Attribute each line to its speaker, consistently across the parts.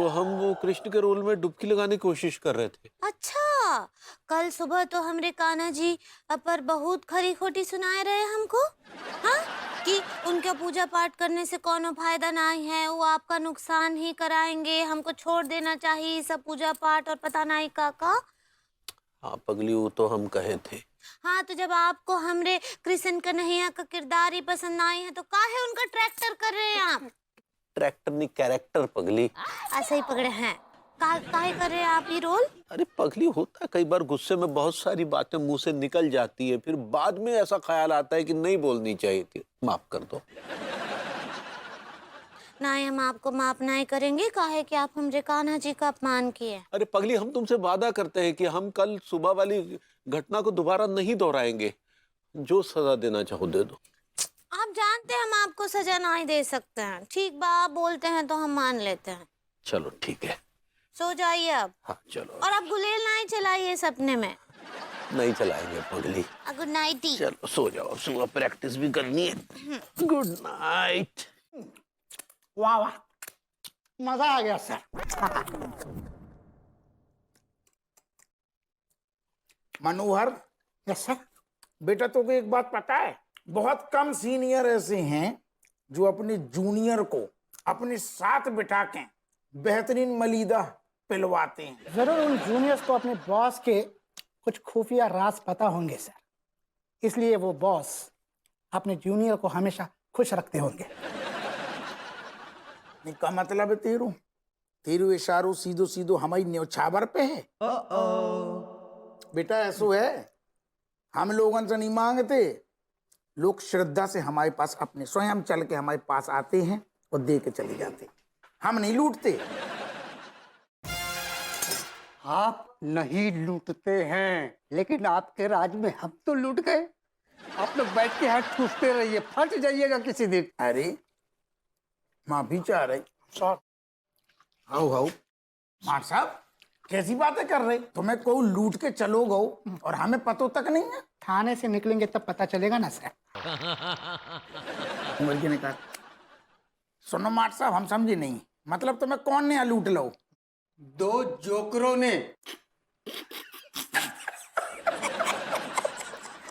Speaker 1: तो हम वो कृष्ण के रोल में डुबकी लगाने की कोशिश कर रहे थे।
Speaker 2: अच्छा, कल सुबह तो हमरे कान्हा जी पर बहुत खरी खोटी सुनाए रहे हमको। हाँ, कि उनका पूजा पाठ करने से कोनो फायदा नहीं है, वो आपका नुकसान ही कराएंगे, हमको छोड़ देना चाहिए सब पूजा पाठ और पता नहीं का।
Speaker 1: हाँ पगली, वो तो हम कहे थे।
Speaker 2: हाँ, तो जब आपको हमरे कृष्ण कन्हैया का किरदार ही पसंद आई है तो काहे उनका ट्रैक्टर कर रहे हैं आप?
Speaker 1: ट्रैक्टर नहीं, कैरेक्टर पगली।
Speaker 2: ऐसे ही पकड़े हैं। काहे कर रहे हैं आप ये रोल?
Speaker 1: अरे पगली, होता है कई बार गुस्से में बहुत सारी बातें मुंह से निकल जाती है, फिर बाद में ऐसा ख्याल आता है कि नहीं बोलनी चाहिए थी। माफ कर दो।
Speaker 2: नहीं, हम आपको माफ नहीं करेंगे, काहे कि आप हमरे कान्हा जी का अपमान किए।
Speaker 1: अरे पगली, हम तुमसे वादा करते हैं कि हम कल सुबह वाली घटना को दोबारा नहीं दोहराएंगे। जो सजा देना चाहो दे दो।
Speaker 2: आप जानते हैं हम आपको सजा नहीं दे सकते हैं। ठीक बा, आप बोलते हैं तो हम मान लेते हैं।
Speaker 1: चलो ठीक है।
Speaker 2: सो जाइए अब।
Speaker 1: हाँ चलो।
Speaker 2: और आप गुलेल नहीं चलाइए सपने में।
Speaker 1: नहीं चलाएंगे पगली।
Speaker 2: Good night.
Speaker 1: चलो सो जाओ, सुबह प्रैक्टिस भी करनी है। Good night.
Speaker 3: वाह वाह, मजा आ गया सर। मनोहर, यस सर। बेटा तो को एक बात पता है, बहुत कम सीनियर ऐसे हैं जो अपने जूनियर को अपने साथ बिठा के बेहतरीन मलीदा पिलवाते हैं।
Speaker 4: जरूर उन जूनियर्स को अपने बॉस के कुछ खुफिया राज पता होंगे सर, इसलिए वो बॉस अपने जूनियर को हमेशा खुश रखते होंगे।
Speaker 3: का मतलब है तेरू इशारो सीधो सीधो हमारी न्यौछावर पे है। बेटा ऐसो है, हम लोगों से नहीं मांगते, लोग श्रद्धा से हमारे पास अपने स्वयं चल के हमारे पास आते हैं और दे के चले जाते। हम नहीं लूटते।
Speaker 5: आप नहीं लूटते हैं, लेकिन आपके राज में हम तो लूट गए। आप लोग बैठ के हाथ ठूसते रहिए, फट जाइएगा किसी दिन।
Speaker 3: अरे माफी चाह रहे सर। हाउ हाउ मार साहब, कैसी बातें कर रहे? तुम्हें को लूट के चलो गो और हमें पतो तक नहीं है।
Speaker 4: थाने से निकलेंगे तब पता चलेगा ना सर।
Speaker 3: उम्र के निकाल। सुनो मार साहब, हम समझे नहीं, मतलब तुम्हें कौन ने लूट लो?
Speaker 5: दो जोकरों ने।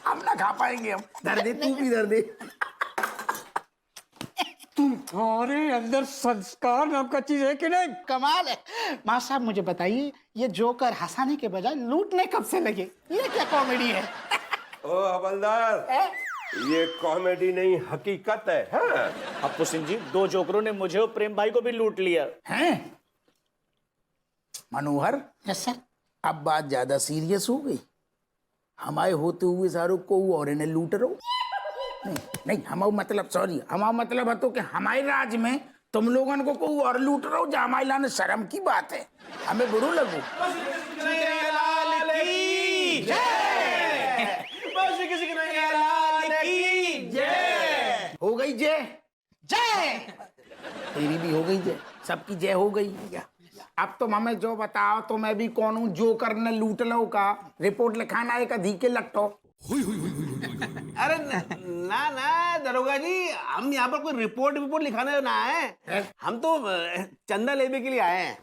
Speaker 3: हम ना खा पाएंगे हम। धर दे, तू भी धर दे।
Speaker 5: तुम्हारे अंदर संस्कार नाम का चीज है कि नहीं?
Speaker 4: कमाल है। मां साहब मुझे बताइए, ये जोकर हंसाने के बजाय लूटने कब से लगे? ये क्या कॉमेडी है?
Speaker 6: ओ हवलदार, ये कॉमेडी नहीं हकीकत है। हाँ?
Speaker 7: अप्पू सिंह जी, दो जोकरों ने मुझे और प्रेम भाई को भी लूट लिया
Speaker 3: हैं? मनोहर,
Speaker 4: यस सर।
Speaker 3: अब बात ज्यादा सीरियस हो गई। हमारे होते हुए सारों को और इन्हें लूट रहो। नहीं नहीं, हमारा मतलब सॉरी, हमारा मतलब है तो कि हमारे राज में तुम लोगों को कोई और लूट रहो, जो हमारे लाने शर्म की बात है। हमें बुरा लगो। हो गई जय जय, तेरी भी हो गई जय, सबकी जय हो गई। अब तुम हमें जो बताओ, तो मैं भी कौन हूँ जो करने लूट लो का रिपोर्ट लिखाना है? कधी के लट्टो।
Speaker 8: अरे ना ना दरोगा जी, हम यहाँ पर कोई रिपोर्ट लिखाने ना आए, हम तो चंदा लेने के लिए आए हैं।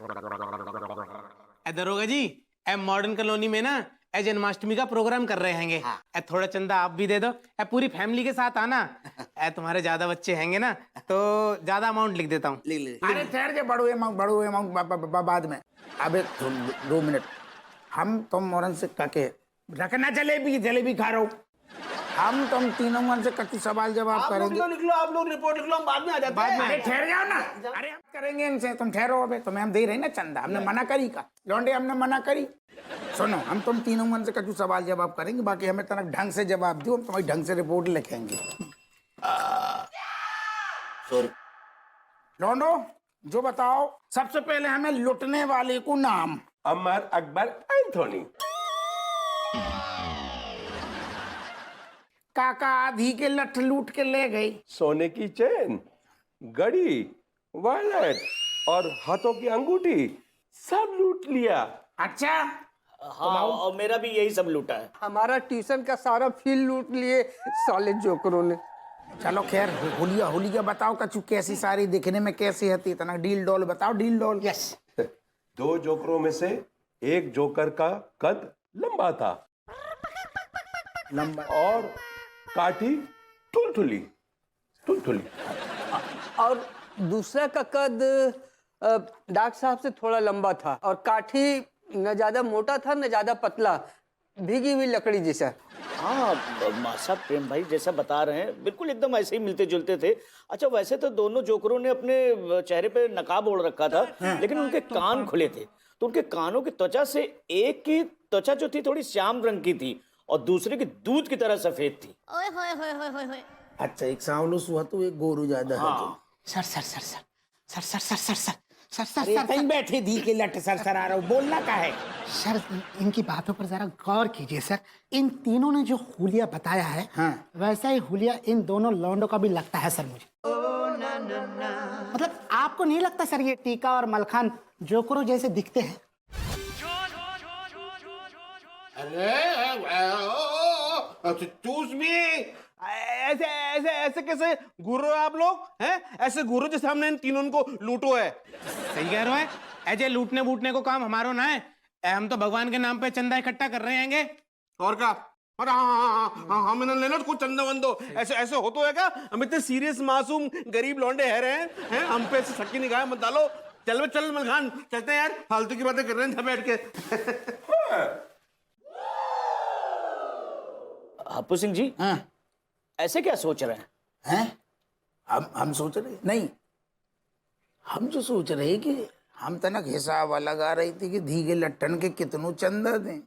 Speaker 8: दरोगा जी, मॉडर्न कॉलोनी में ना जन्माष्टमी का प्रोग्राम कर रहे हैंगे। हाँ। थोड़ा चंदा आप भी दे दो, पूरी फैमिली के साथ आना। तुम्हारे ज्यादा बच्चे हैंगे ना, तो ज्यादा अमाउंट लिख देता हूँ।
Speaker 3: अरे ठहर के, बड़ो अमाउंट बाद में। अबे 2 मिनट, हम तुम मोरन से कके रखना जलेबी खा रहा हूँ। हम तुम तीनों मन से कति सवाल जवाब करेंगे।
Speaker 8: लिख लो, आप लोग रिपोर्ट लिख लो, हम बाद में आ जाते हैं।
Speaker 3: अरे ठहर जाओ ना। अरे हम करेंगे इनसे, तुम ठहरो। अबे तुम्हें हम दे रहे ना चंदा, हमने मना करी का? लौंडे हमने मना करी? सुनो, हम तुम तीनों मन से कछु सवाल जवाब करेंगे, बाकी हमें तनक ढंग से जवाब दो, हम तुम्हारी ढंग से रिपोर्ट लिखेंगे।
Speaker 8: सॉरी
Speaker 3: लौंडो, जो बताओ सबसे पहले हमें लुटने वाले को नाम।
Speaker 6: अमर अकबर एंथोनी।
Speaker 3: काका आधी के लठ लूट के ले गई।
Speaker 6: सोने की चेन, घड़ी, वॉलेट और हाथों की अंगूठी सब लूट लिया।
Speaker 3: अच्छा,
Speaker 7: हाँ, और मेरा भी यही सब लूटा है।
Speaker 5: हमारा ट्यूशन का सारा फील लूट लिए साले जोकरों ने।
Speaker 3: चलो खैर होलिया होलिया बताओ कछु कैसी सारी दिखने में कैसी हती इतना डील डॉल बताओ डील डॉल।
Speaker 5: यस।
Speaker 6: 2 जोकरों में से एक जोकर का कद लंबा था
Speaker 3: लंबा
Speaker 6: और काठी ठुलठुली ठुलठुली।
Speaker 5: और दूसरा का कद डॉक्टर साहब से थोड़ा लंबा था और काठी न ज्यादा मोटा था न ज्यादा पतला, भीगी हुई लकड़ी जैसा।
Speaker 7: हाँ साहब प्रेम भाई जैसा बता रहे हैं बिल्कुल एकदम ऐसे ही मिलते जुलते थे। अच्छा वैसे तो दोनों जोकरों ने अपने चेहरे पे नकाब ओढ़ रखा था, लेकिन उनके कान खुले थे, तो उनके कानों की त्वचा से एक की त्वचा जो थी थोड़ी श्याम रंग की थी और दूसरे की दूध की तरह सफेद थी।
Speaker 2: ओए होए होए होए होए होए।
Speaker 3: अच्छा एक सांवलो सुहा तो एक गोरू ज्यादा है तो।
Speaker 4: Sir sir sir sir sir sir sir sir sir sir sir
Speaker 3: अरे
Speaker 4: सर
Speaker 3: कहीं बैठे धी के लट सर सर आ रहा हूँ बोलना का है।
Speaker 4: सर इनकी बातों पर जरा गौर कीजिए सर। इन तीनों ने जो हुलिया बताया है
Speaker 3: हाँ।
Speaker 4: वैसा ही हुलिया इन दोनों लौंडों का भी लगता है सर मुझे। मतलब आपको नहीं लगता सर ये टीका और मलखान जोकरों जैसे दिखते हैं?
Speaker 8: अरे चूस भी ऐसे ऐसे ऐसे कैसे घूर रहे हो आप लोग हैं? ऐसे घूरो जैसे हमने इन तीनों को लूटो है।
Speaker 9: सही कह रहे हो। ऐसे लूटने बूटने को काम हमारो ना है। हम तो भगवान के नाम पे चंदा इकट्ठा कर रहे हैंगे।
Speaker 8: और क्या? अरे हाँ हम इन्होंने लेना कुछ चंदा वंदो ऐसे ऐसे हो तो है क्या? हम इतने सीरियस मासूम गरीब लौंडे है रहे हैं, हम पे ऐसे शक्की निगाह मत डालो। चल बे चल मलखान चलते हैं यार, फालतू की बातें कर रहे हैं बैठ के।
Speaker 7: हप्पू सिंह जी
Speaker 3: हाँ
Speaker 7: ऐसे क्या सोच रहे हैं?
Speaker 3: हैं हम सोच रहे नहीं, हम जो सोच रहे कि हम तनक हिसाब लगा रही थी कि धीगे लट्टन के कितनों चंदा दें।